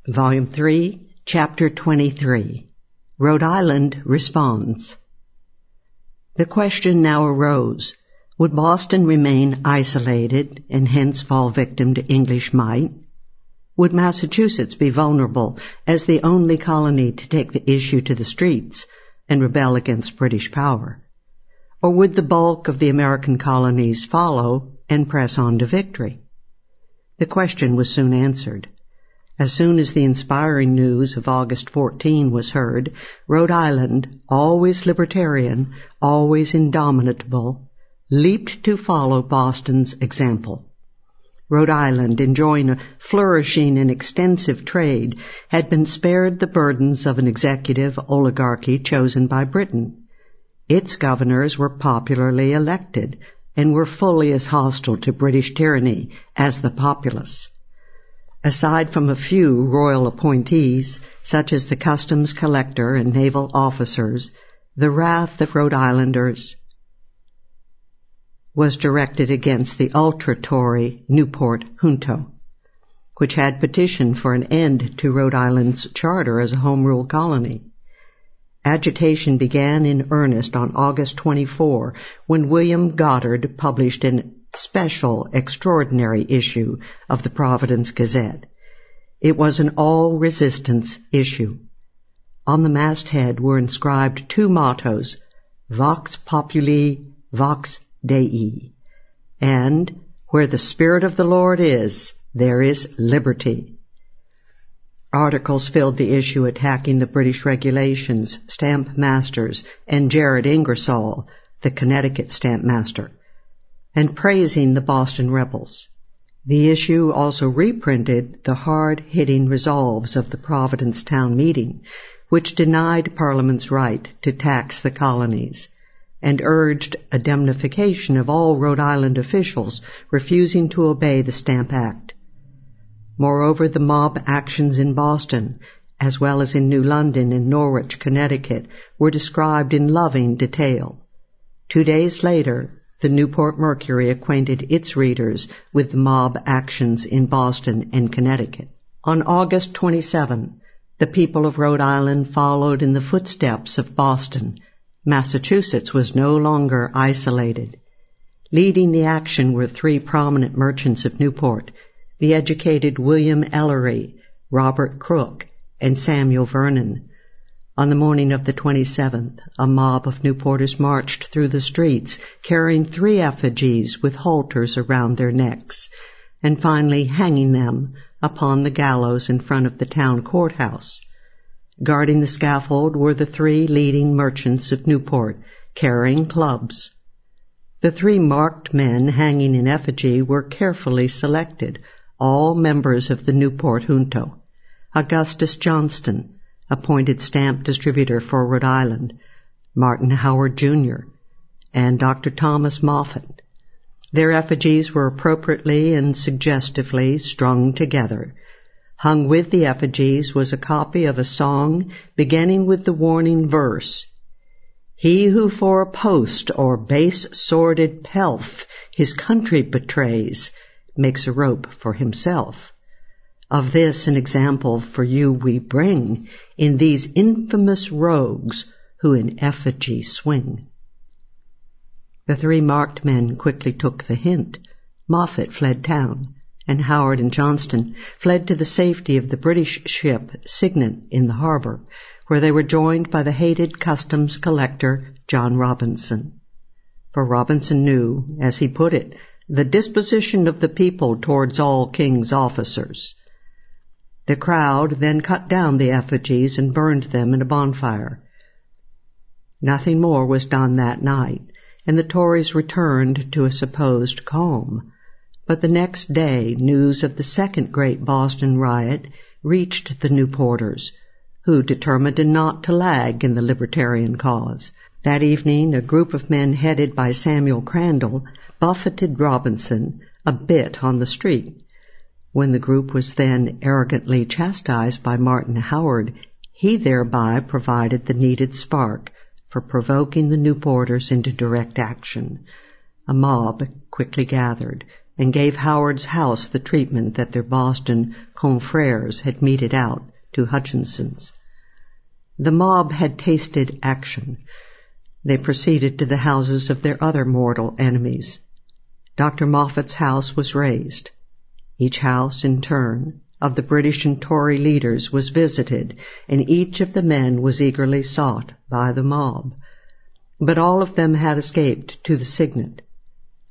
Volume 3, Chapter 23. Rhode Island Responds. The question now arose, would Boston remain isolated and hence fall victim to English might? Would Massachusetts be vulnerable as the only colony to take the issue to the streets and rebel against British power? Or would the bulk of the American colonies follow and press on to victory? The question was soon answered. As soon as the inspiring news of August 14 was heard, Rhode Island, always libertarian, always indomitable, leaped to follow Boston's example. Rhode Island, enjoying a flourishing and extensive trade, had been spared the burdens of an executive oligarchy chosen by Britain. Its governors were popularly elected and were fully as hostile to British tyranny as the populace. Aside from a few royal appointees, such as the customs collector and naval officers, the wrath of Rhode Islanders was directed against the ultra-Tory Newport junto, which had petitioned for an end to Rhode Island's charter as a home rule colony. Agitation began in earnest on August 24, when William Goddard published an special extraordinary issue of the Providence Gazette. It was an all-resistance issue. On the masthead were inscribed two mottos, Vox Populi, Vox Dei, and where the Spirit of the Lord is, there is liberty. Articles filled the issue attacking the British regulations, stamp masters, and Jared Ingersoll, the Connecticut stamp master, and praising the Boston rebels. The issue also reprinted the hard-hitting resolves of the Providence town meeting, which denied Parliament's right to tax the colonies, and urged indemnification of all Rhode Island officials refusing to obey the Stamp Act. Moreover, the mob actions in Boston, as well as in New London and Norwich, Connecticut, were described in loving detail. 2 days later, the Newport Mercury acquainted its readers with the mob actions in Boston and Connecticut. On August 27, the people of Rhode Island followed in the footsteps of Boston. Massachusetts was no longer isolated. Leading the action were 3 prominent merchants of Newport, the educated William Ellery, Robert Crook, and Samuel Vernon. On the morning of the 27th, a mob of Newporters marched through the streets, carrying 3 effigies with halters around their necks, and finally hanging them upon the gallows in front of the town courthouse. Guarding the scaffold were the 3 leading merchants of Newport, carrying clubs. The 3 marked men hanging in effigy were carefully selected, all members of the Newport junto. Augustus Johnston, appointed stamp distributor for Rhode Island, Martin Howard, Jr., and Dr. Thomas Moffat. Their effigies were appropriately and suggestively strung together. Hung with the effigies was a copy of a song beginning with the warning verse, "He who for a post or base-sworded pelf his country betrays, makes a rope for himself. Of this an example for you we bring, in these infamous rogues who in effigy swing." The 3 marked men quickly took the hint. Moffat fled town, and Howard and Johnston fled to the safety of the British ship Cygnet in the harbor, where they were joined by the hated customs collector John Robinson. For Robinson knew, as he put it, the disposition of the people towards all king's officers. The crowd then cut down the effigies and burned them in a bonfire. Nothing more was done that night, and the Tories returned to a supposed calm. But the next day news of the second great Boston riot reached the Newporters, who determined not to lag in the libertarian cause. That evening a group of men headed by Samuel Crandall buffeted Robinson a bit on the street. When the group was then arrogantly chastised by Martin Howard, he thereby provided the needed spark for provoking the Newporters into direct action. A mob quickly gathered, and gave Howard's house the treatment that their Boston confrères had meted out to Hutchinson's. The mob had tasted action. They proceeded to the houses of their other mortal enemies. Dr. Moffat's house was razed. Each house, in turn, of the British and Tory leaders was visited, and each of the men was eagerly sought by the mob. But all of them had escaped to the Signet.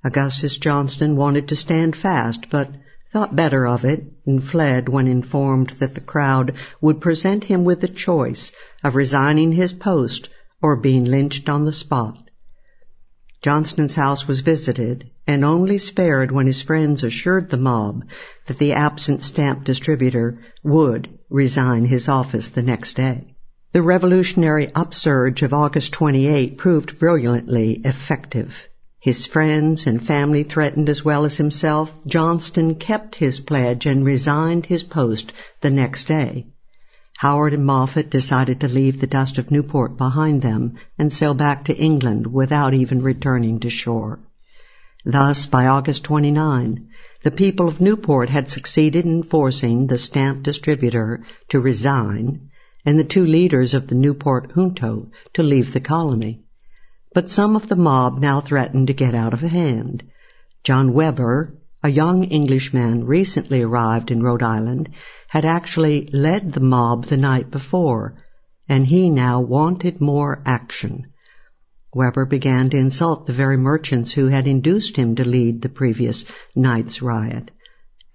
Augustus Johnston wanted to stand fast, but thought better of it, and fled when informed that the crowd would present him with the choice of resigning his post or being lynched on the spot. Johnston's house was visited, and only spared when his friends assured the mob that the absent stamp distributor would resign his office the next day. The revolutionary upsurge of August 28 proved brilliantly effective. His friends and family threatened as well as himself, Johnston kept his pledge and resigned his post the next day. Howard and Moffat decided to leave the dust of Newport behind them and sail back to England without even returning to shore. Thus, by August 29, the people of Newport had succeeded in forcing the stamp distributor to resign and the two leaders of the Newport junto to leave the colony. But some of the mob now threatened to get out of hand. John Webber, a young Englishman recently arrived in Rhode Island, had actually led the mob the night before, and he now wanted more action. Webber began to insult the very merchants who had induced him to lead the previous night's riot.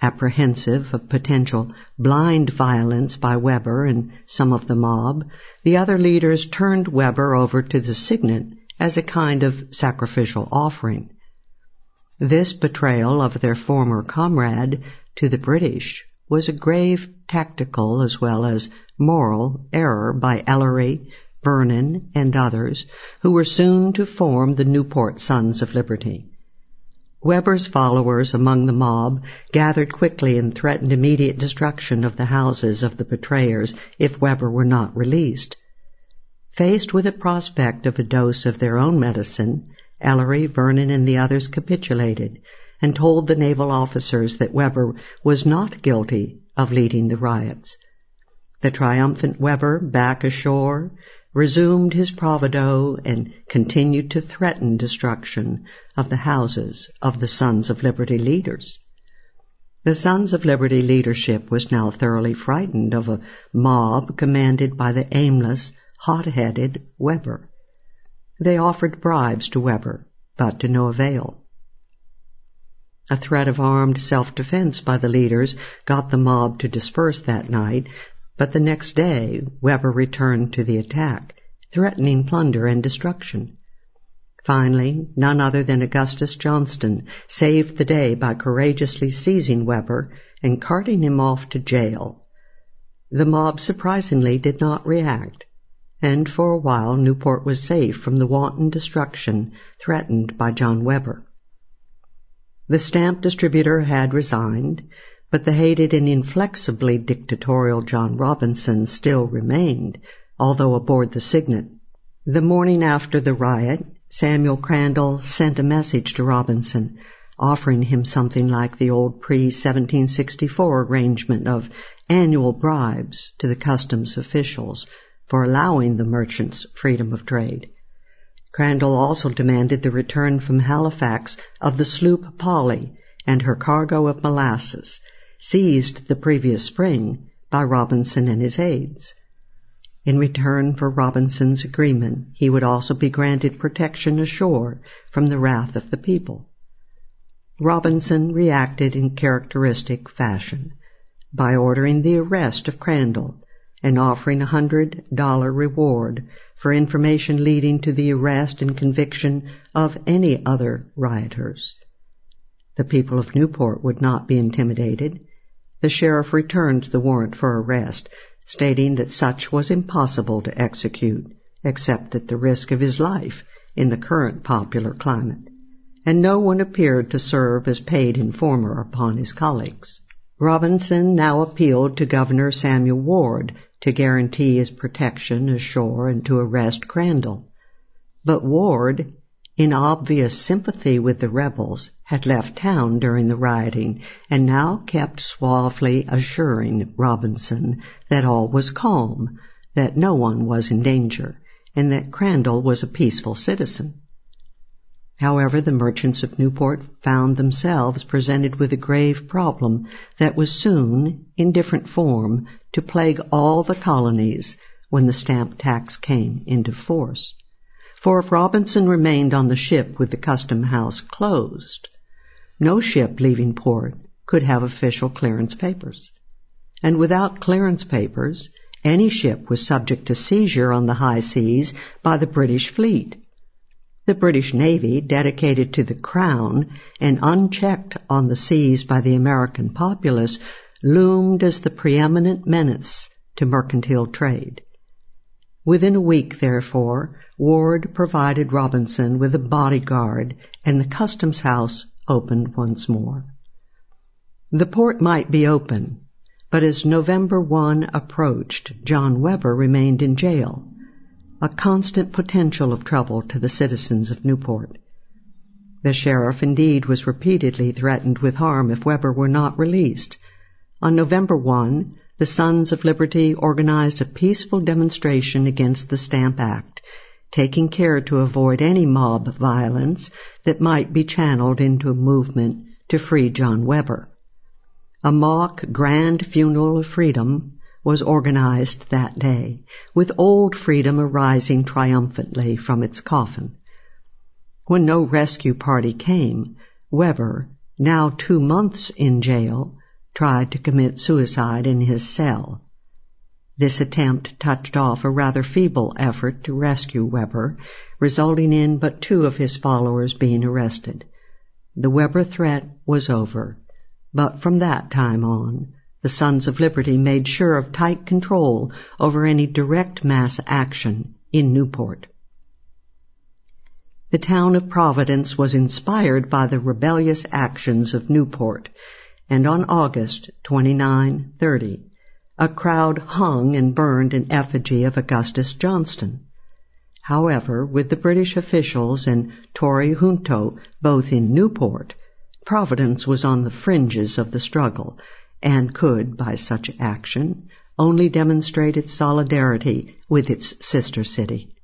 Apprehensive of potential blind violence by Webber and some of the mob, the other leaders turned Webber over to the Signet as a kind of sacrificial offering. This betrayal of their former comrade to the British was a grave tactical as well as moral error by Ellery, Vernon, and others, who were soon to form the Newport Sons of Liberty. Webber's followers among the mob gathered quickly and threatened immediate destruction of the houses of the betrayers if Webber were not released. Faced with the prospect of a dose of their own medicine, Ellery, Vernon, and the others capitulated and told the naval officers that Webber was not guilty of leading the riots. The triumphant Webber, back ashore, resumed his bravado and continued to threaten destruction of the houses of the Sons of Liberty leaders. The Sons of Liberty leadership was now thoroughly frightened of a mob commanded by the aimless, hot-headed Webber. They offered bribes to Webber, but to no avail. A threat of armed self-defense by the leaders got the mob to disperse that night, but the next day Webber returned to the attack, threatening plunder and destruction. Finally, none other than Augustus Johnston saved the day by courageously seizing Webber and carting him off to jail. The mob surprisingly did not react, and for a while Newport was safe from the wanton destruction threatened by John Webber. The stamp distributor had resigned, but the hated and inflexibly dictatorial John Robinson still remained, although aboard the Signet. The morning after the riot, Samuel Crandall sent a message to Robinson, offering him something like the old pre-1764 arrangement of annual bribes to the customs officials for allowing the merchants freedom of trade. Crandall also demanded the return from Halifax of the sloop Polly and her cargo of molasses, seized the previous spring by Robinson and his aides. In return for Robinson's agreement, he would also be granted protection ashore from the wrath of the people. Robinson reacted in characteristic fashion by ordering the arrest of Crandall and offering a $100 reward for information leading to the arrest and conviction of any other rioters. The people of Newport would not be intimidated. The sheriff returned the warrant for arrest, stating that such was impossible to execute, except at the risk of his life in the current popular climate, and no one appeared to serve as paid informer upon his colleagues. Robinson now appealed to Governor Samuel Ward to guarantee his protection ashore and to arrest Crandall. But Ward, in obvious sympathy with the rebels, had left town during the rioting and now kept suavely assuring Robinson that all was calm, that no one was in danger, and that Crandall was a peaceful citizen. However, the merchants of Newport found themselves presented with a grave problem that was soon, in different form, to plague all the colonies when the stamp tax came into force. For if Robinson remained on the ship with the custom house closed, no ship leaving port could have official clearance papers. And without clearance papers, any ship was subject to seizure on the high seas by the British fleet. The British Navy, dedicated to the Crown and unchecked on the seas by the American populace, loomed as the preeminent menace to mercantile trade. Within a week, therefore, Ward provided Robinson with a bodyguard, and the customs house opened once more. The port might be open, but as November 1 approached, John Webber remained in jail, a constant potential of trouble to the citizens of Newport. The sheriff, indeed, was repeatedly threatened with harm if Webber were not released. On November 1, the Sons of Liberty organized a peaceful demonstration against the Stamp Act, taking care to avoid any mob violence that might be channeled into a movement to free John Webber. A mock grand funeral of freedom was organized that day, with old freedom arising triumphantly from its coffin. When no rescue party came, Webber, now 2 months in jail, tried to commit suicide in his cell. This attempt touched off a rather feeble effort to rescue Webber, resulting in but 2 of his followers being arrested. The Webber threat was over, but from that time on, the Sons of Liberty made sure of tight control over any direct mass action in Newport. The town of Providence was inspired by the rebellious actions of Newport, and on August 29-30, a crowd hung and burned an effigy of Augustus Johnston. However, with the British officials and Tory junto both in Newport, Providence was on the fringes of the struggle, and could, by such action, only demonstrate its solidarity with its sister city.